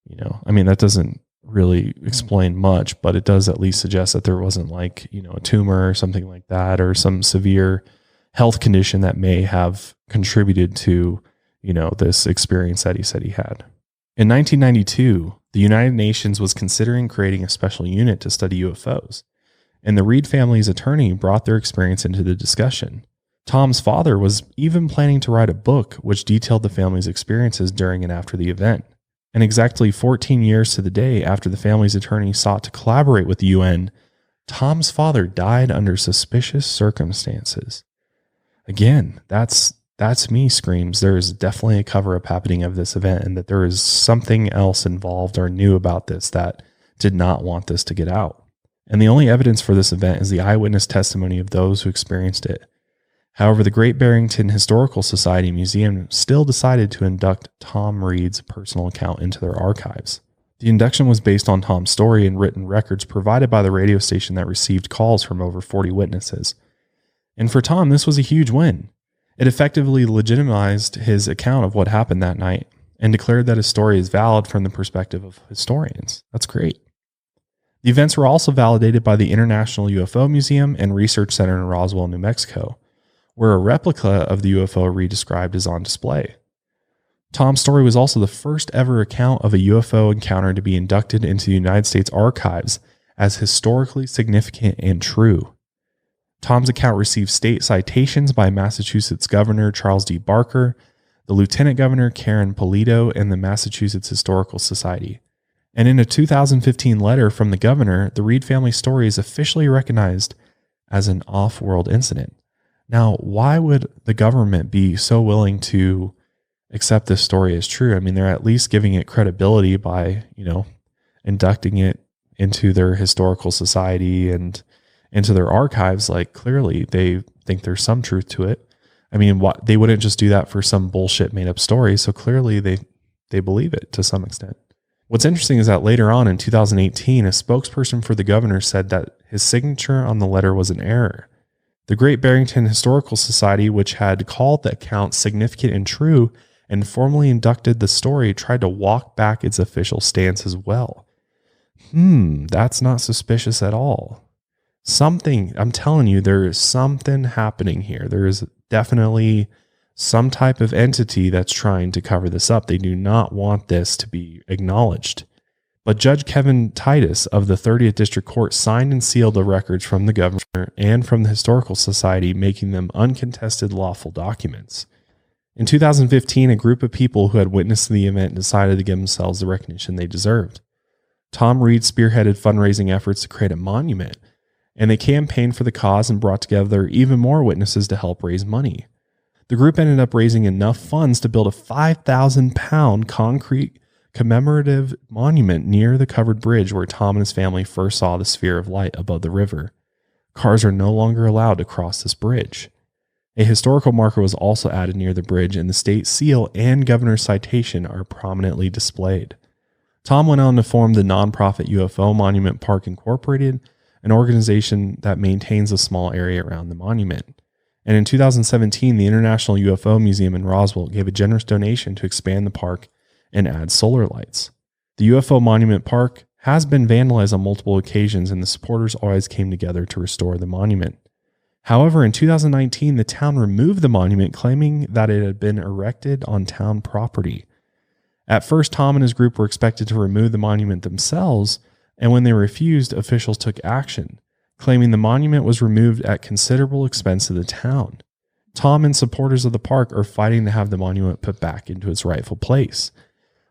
Speaker 2: that doesn't really explain much, but it does at least suggest that there wasn't like, a tumor or something like that, or some severe health condition that may have contributed to, this experience that he said he had. In 1992, the United Nations was considering creating a special unit to study UFOs, and the Reed family's attorney brought their experience into the discussion. Tom's father was even planning to write a book which detailed the family's experiences during and after the event. And exactly 14 years to the day after the family's attorney sought to collaborate with the UN, Tom's father died under suspicious circumstances. Again, that's me screams there is definitely a cover-up happening of this event, and that there is something else involved or new about this that did not want this to get out. And the only evidence for this event is the eyewitness testimony of those who experienced it. However, the Great Barrington Historical Society Museum still decided to induct Tom Reed's personal account into their archives. The induction was based on Tom's story and written records provided by the radio station that received calls from over 40 witnesses. And for Tom, this was a huge win. It effectively legitimized his account of what happened that night and declared that his story is valid from the perspective of historians. That's great. The events were also validated by the International UFO Museum and Research Center in Roswell, New Mexico, where a replica of the UFO Reed described is on display. Tom's story was also the first ever account of a UFO encounter to be inducted into the United States archives as historically significant and true. Tom's account received state citations by Massachusetts Governor Charles D. Barker, the Lieutenant Governor Karen Polito, and the Massachusetts Historical Society. And in a 2015 letter from the governor, the Reed family story is officially recognized as an off-world incident. Now, why would the government be so willing to accept this story as true? I mean, they're at least giving it credibility by, inducting it into their historical society and into their archives. Like, clearly they think there's some truth to it. I mean, they wouldn't just do that for some bullshit made up story. So clearly they believe it to some extent. What's interesting is that later on in 2018, a spokesperson for the governor said that his signature on the letter was an error. The Great Barrington Historical Society, which had called the account significant and true and formally inducted the story, tried to walk back its official stance as well. That's not suspicious at all. I'm telling you, there is something happening here. There is definitely some type of entity that's trying to cover this up. They do not want this to be acknowledged. But Judge Kevin Titus of the 30th District Court signed and sealed the records from the governor and from the Historical Society, making them uncontested lawful documents. In 2015, a group of people who had witnessed the event decided to give themselves the recognition they deserved. Tom Reed spearheaded fundraising efforts to create a monument, and they campaigned for the cause and brought together even more witnesses to help raise money. The group ended up raising enough funds to build a 5,000-pound concrete commemorative monument near the covered bridge where Tom and his family first saw the sphere of light above the river. Cars are no longer allowed to cross this bridge. A historical marker was also added near the bridge, and the state seal and governor's citation are prominently displayed. Tom went on to form the nonprofit UFO Monument Park Incorporated, an organization that maintains a small area around the monument. And in 2017, the International UFO Museum in Roswell gave a generous donation to expand the park and add solar lights. The UFO Monument Park has been vandalized on multiple occasions, and the supporters always came together to restore the monument. However, in 2019, the town removed the monument, claiming that it had been erected on town property. At first, Tom and his group were expected to remove the monument themselves, and when they refused, officials took action, claiming the monument was removed at considerable expense to the town. Tom and supporters of the park are fighting to have the monument put back into its rightful place.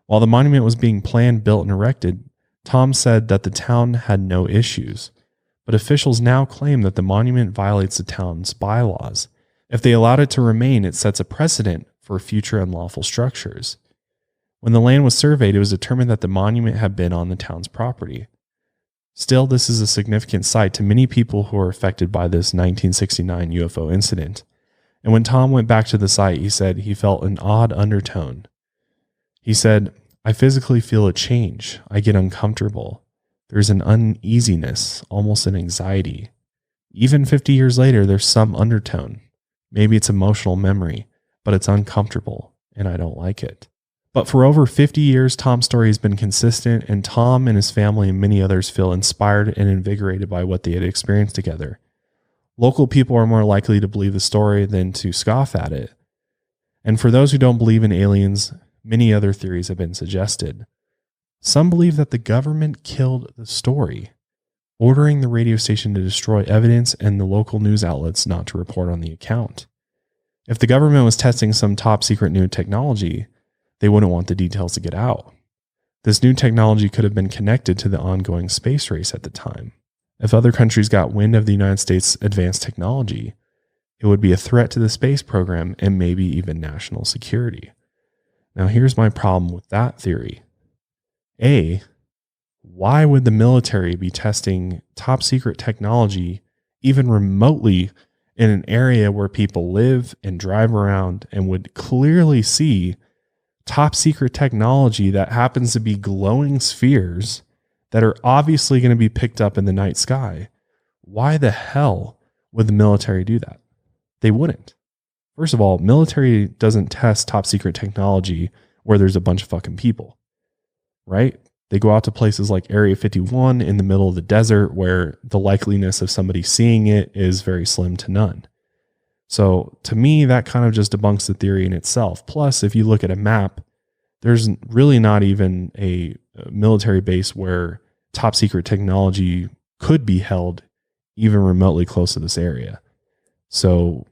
Speaker 2: While the monument was being planned, built, and erected, Tom said that the town had no issues. But officials now claim that the monument violates the town's bylaws. If they allowed it to remain, it sets a precedent for future unlawful structures. When the land was surveyed, it was determined that the monument had been on the town's property. Still, this is a significant site to many people who are affected by this 1969 UFO incident. And when Tom went back to the site, he said he felt an odd undertone. He said, "I physically feel a change. I get uncomfortable. There's an uneasiness, almost an anxiety. Even 50 years later, there's some undertone. Maybe it's emotional memory, but it's uncomfortable, and I don't like it." But for over 50 years, Tom's story has been consistent, and Tom and his family and many others feel inspired and invigorated by what they had experienced together. Local people are more likely to believe the story than to scoff at it. And for those who don't believe in aliens, many other theories have been suggested. Some believe that the government killed the story, ordering the radio station to destroy evidence and the local news outlets not to report on the account. If the government was testing some top secret new technology, they wouldn't want the details to get out. This new technology could have been connected to the ongoing space race at the time. If other countries got wind of the United States' advanced technology, it would be a threat to the space program and maybe even national security. Now, here's my problem with that theory. A, why would the military be testing top secret technology even remotely in an area where people live and drive around and would clearly see top secret technology that happens to be glowing spheres that are obviously going to be picked up in the night sky? Why the hell would the military do that? They wouldn't. First of all, military doesn't test top secret technology where there's a bunch of fucking people, right? They go out to places like Area 51 in the middle of the desert where the likeliness of somebody seeing it is very slim to none. So to me, that kind of just debunks the theory in itself. Plus, if you look at a map, there's really not even a military base where top secret technology could be held even remotely close to this area. So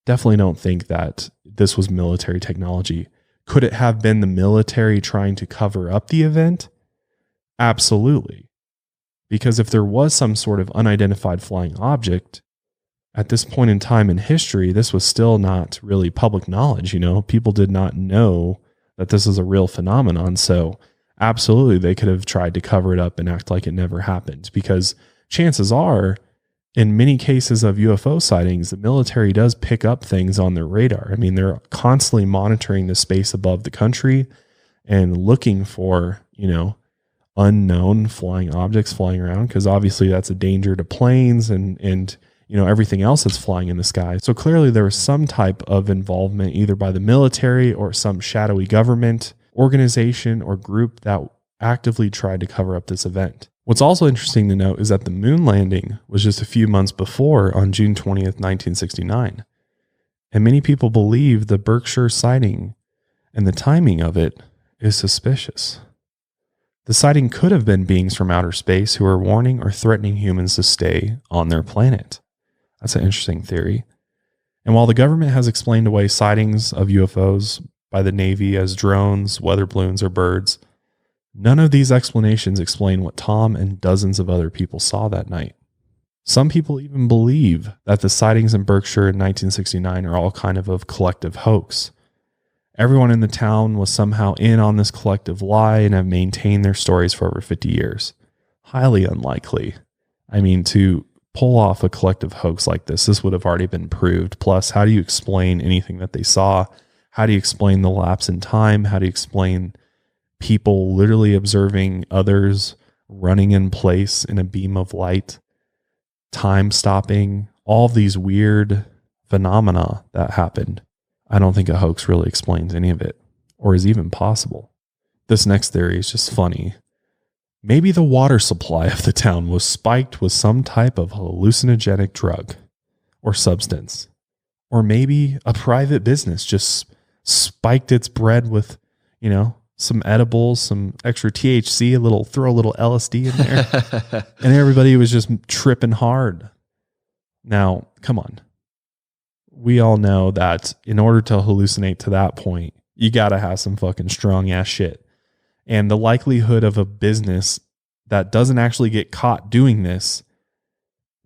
Speaker 2: definitely don't think that this was military technology. Could it have been the military trying to cover up the event? Absolutely. Because if there was some sort of unidentified flying object, at this point in time in history, this was still not really public knowledge. People did not know that this is a real phenomenon. So absolutely, they could have tried to cover it up and act like it never happened, because chances are, in many cases of UFO sightings, the military does pick up things on their radar. I mean, they're constantly monitoring the space above the country and looking for, unknown flying objects flying around, because obviously that's a danger to planes and everything else that's flying in the sky. So clearly there was some type of involvement either by the military or some shadowy government organization or group that actively tried to cover up this event. What's also interesting to note is that the moon landing was just a few months before, on June 20th, 1969. And many people believe the Berkshire sighting and the timing of it is suspicious. The sighting could have been beings from outer space who are warning or threatening humans to stay on their planet. That's an interesting theory. And while the government has explained away sightings of UFOs by the Navy as drones, weather balloons, or birds, none of these explanations explain what Tom and dozens of other people saw that night. Some people even believe that the sightings in Berkshire in 1969 are all kind of a collective hoax. Everyone in the town was somehow in on this collective lie and have maintained their stories for over 50 years. Highly unlikely. I mean, to pull off a collective hoax like this would have already been proved. Plus, how do you explain anything that they saw? How do you explain the lapse in time? How do you explain people literally observing others running in place in a beam of light, time stopping, all of these weird phenomena that happened? I don't think a hoax really explains any of it, or is even possible. This next theory is just funny. Maybe the water supply of the town was spiked with some type of hallucinogenic drug or substance. Or maybe a private business just spiked its bread with, some edibles, some extra THC, throw a little LSD in there. And everybody was just tripping hard. Now, come on. We all know that in order to hallucinate to that point, you got to have some fucking strong ass shit. And the likelihood of a business that doesn't actually get caught doing this,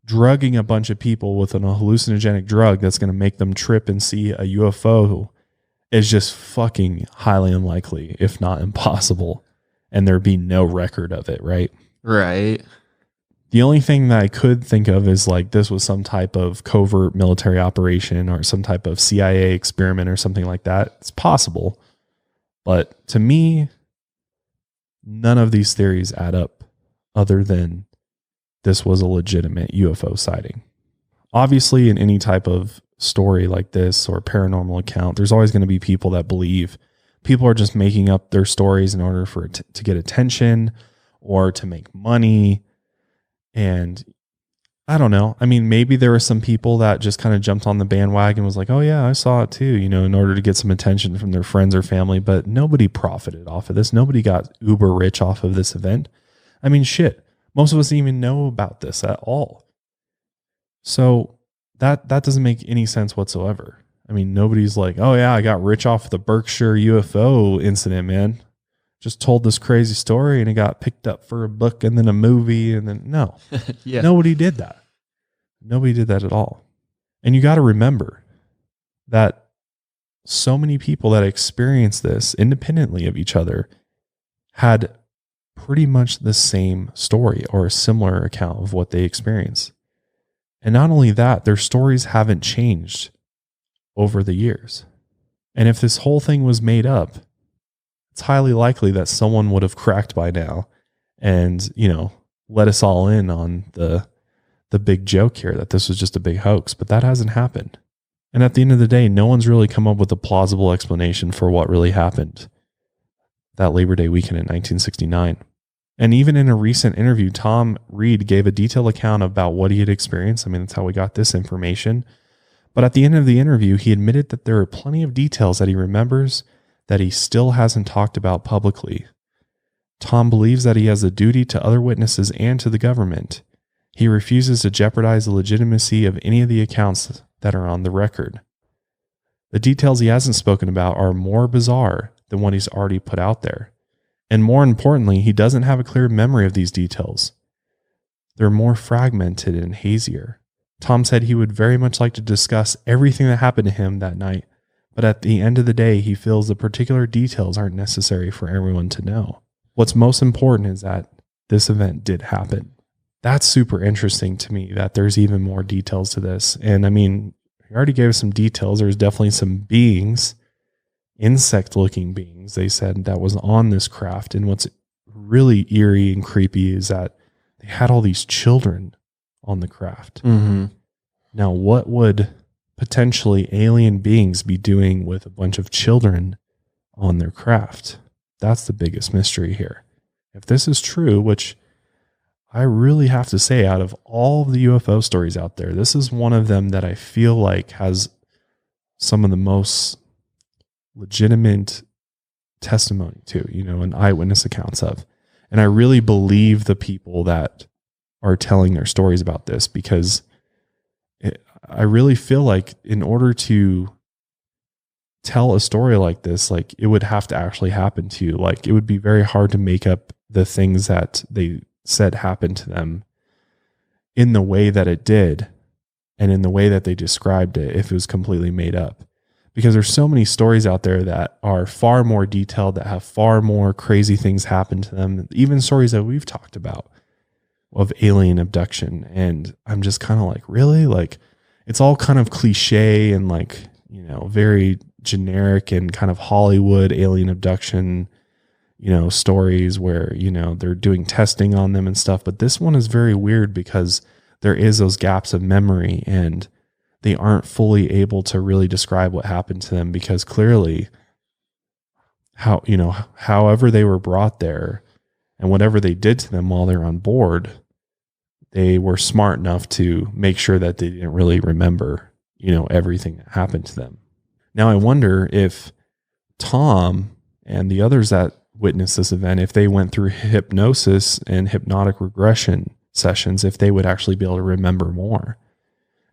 Speaker 2: drugging a bunch of people with a hallucinogenic drug that's going to make them trip and see a UFO, is just fucking highly unlikely, if not impossible. And there'd be no record of it, right?
Speaker 1: Right.
Speaker 2: The only thing that I could think of is like this was some type of covert military operation or some type of CIA experiment or something like that. It's possible. But to me, none of these theories add up other than this was a legitimate UFO sighting. Obviously, in any type of story like this or paranormal account, there's always going to be people that believe people are just making up their stories in order for it to get attention or to make money. And I don't know. I mean, maybe there were some people that just kind of jumped on the bandwagon and was like, oh yeah, I saw it too, in order to get some attention from their friends or family, but nobody profited off of this. Nobody got uber rich off of this event. I mean, shit, most of us didn't even know about this at all. So that doesn't make any sense whatsoever. I mean, nobody's like, oh yeah, I got rich off the Berkshire Ufo incident, man. Just told this crazy story and it got picked up for a book and then a movie and then no. Yeah. Nobody did that. Nobody did that at all. And you got to remember that so many people that experienced this independently of each other had pretty much the same story or a similar account of what they experienced. And not only that, their stories haven't changed over the years. And if this whole thing was made up, it's highly likely that someone would have cracked by now and, let us all in on the big joke here that this was just a big hoax, but that hasn't happened. And at the end of the day, no one's really come up with a plausible explanation for what really happened that Labor Day weekend in 1969. And even in a recent interview, Tom Reed gave a detailed account about what he had experienced. I mean, that's how we got this information. But at the end of the interview, he admitted that there are plenty of details that he remembers that he still hasn't talked about publicly. Tom believes that he has a duty to other witnesses and to the government. He refuses to jeopardize the legitimacy of any of the accounts that are on the record. The details he hasn't spoken about are more bizarre than what he's already put out there. And more importantly, he doesn't have a clear memory of these details. They're more fragmented and hazier. Tom said he would very much like to discuss everything that happened to him that night, but at the end of the day, he feels the particular details aren't necessary for everyone to know. What's most important is that this event did happen. That's super interesting to me, that there's even more details to this. And I mean, he already gave us some details. There's definitely some beings, insect-looking beings, they said, that was on this craft. And what's really eerie and creepy is that they had all these children on the craft.
Speaker 1: Mm-hmm.
Speaker 2: Now, what would potentially alien beings be doing with a bunch of children on their craft? That's the biggest mystery here. If this is true, which I really have to say, out of all of the UFO stories out there, this is one of them that I feel like has some of the most legitimate testimony to, and eyewitness accounts of. And I really believe the people that are telling their stories about this, because I really feel like in order to tell a story like this, like it would have to actually happen to you. Like it would be very hard to make up the things that they said happened to them in the way that it did and in the way that they described it if it was completely made up. Because there's so many stories out there that are far more detailed, that have far more crazy things happen to them, even stories that we've talked about of alien abduction. And I'm just kind of like, really? Like, it's all kind of cliche and like, very generic and kind of Hollywood alien abduction, stories where, they're doing testing on them and stuff. But this one is very weird because there is those gaps of memory and they aren't fully able to really describe what happened to them, because clearly however they were brought there and whatever they did to them while they're on board, they were smart enough to make sure that they didn't really remember, everything that happened to them. Now, I wonder if Tom and the others that witnessed this event, if they went through hypnosis and hypnotic regression sessions, if they would actually be able to remember more.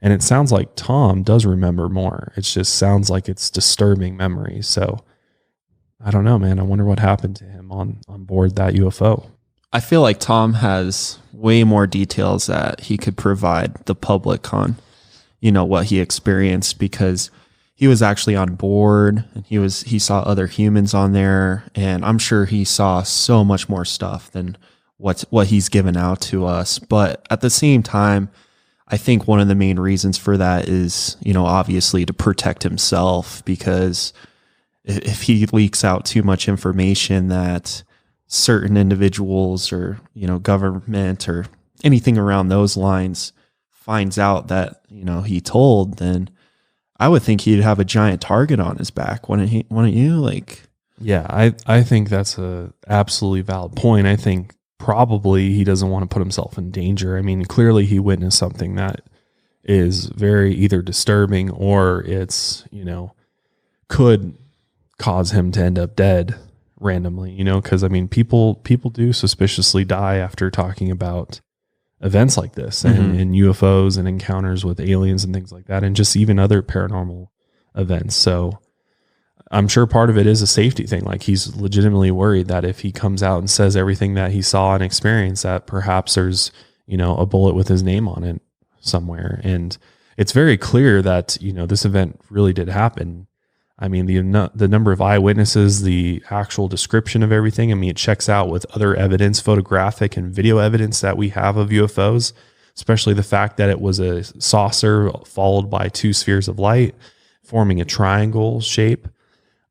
Speaker 2: And it sounds like Tom does remember more. It just sounds like it's disturbing memories. So I don't know, man. I wonder what happened to him on board that UFO.
Speaker 1: I feel like Tom has way more details that he could provide the public on, what he experienced, because he was actually on board and he saw other humans on there. And I'm sure he saw so much more stuff than what he's given out to us. But at the same time, I think one of the main reasons for that is, obviously to protect himself, because if he leaks out too much information that certain individuals or, government or anything around those lines finds out that, he told, then I would think he'd have a giant target on his back. Wouldn't you? Like,
Speaker 2: yeah, I think that's a absolutely valid point. I think probably he doesn't want to put himself in danger. I mean, clearly he witnessed something that is very either disturbing or it's, could cause him to end up dead randomly, because I mean, people do suspiciously die after talking about events like this and UFOs and encounters with aliens and things like that, and just even other paranormal events. So I'm sure part of it is a safety thing. Like he's legitimately worried that if he comes out and says everything that he saw and experienced, that perhaps there's, a bullet with his name on it somewhere. And it's very clear that, this event really did happen. I mean, the number of eyewitnesses, the actual description of everything, I mean, it checks out with other evidence, photographic and video evidence that we have of UFOs, especially the fact that it was a saucer followed by two spheres of light forming a triangle shape.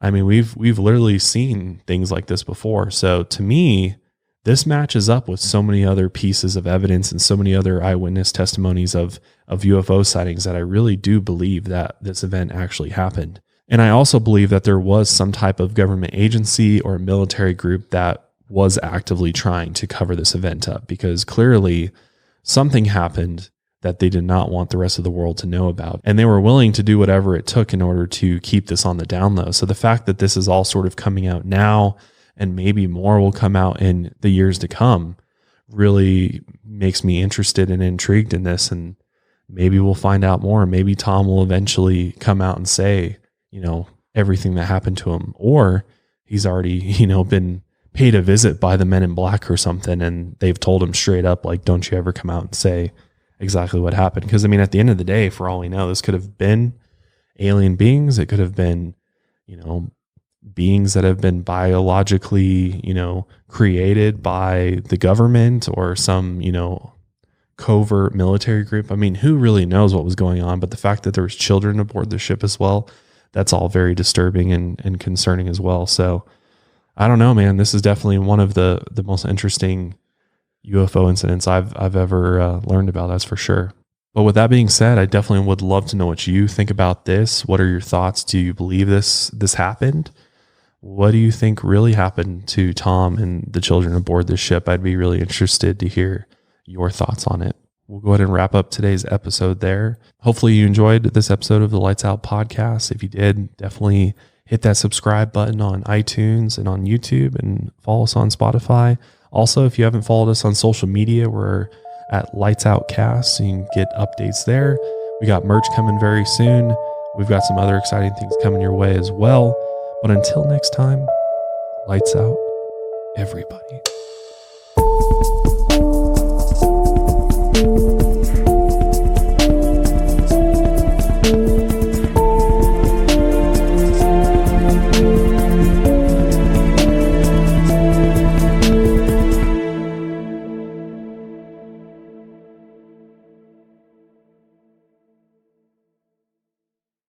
Speaker 2: I mean, we've literally seen things like this before. So to me, this matches up with so many other pieces of evidence and so many other eyewitness testimonies of UFO sightings that I really do believe that this event actually happened. And I also believe that there was some type of government agency or military group that was actively trying to cover this event up, because clearly something happened that they did not want the rest of the world to know about. And they were willing to do whatever it took in order to keep this on the down low. So the fact that this is all sort of coming out now and maybe more will come out in the years to come really makes me interested and intrigued in this. And maybe we'll find out more. Maybe Tom will eventually come out and say, everything that happened to him, or he's already, been paid a visit by the Men in Black or something, and they've told him straight up, like, don't you ever come out and say exactly what happened. Because I mean, at the end of the day, for all we know, this could have been alien beings. It could have been, beings that have been biologically, created by the government or some, covert military group. I mean, who really knows what was going on? But the fact that there was children aboard the ship as well, that's all very disturbing and concerning as well. So I don't know, man. This is definitely one of the most interesting UFO incidents I've ever learned about. That's for sure. But with that being said, I definitely would love to know what you think about this. What are your thoughts? Do you believe this happened? What do you think really happened to Tom and the children aboard this ship? I'd be really interested to hear your thoughts on it. We'll go ahead and wrap up today's episode there. Hopefully you enjoyed this episode of the Lights Out podcast. If you did, definitely hit that subscribe button on iTunes and on YouTube, and follow us on Spotify. Also, if you haven't followed us on social media, we're at Lights Out Cast, so you can get updates there. We got merch coming very soon. We've got some other exciting things coming your way as well. But until next time, lights out, everybody.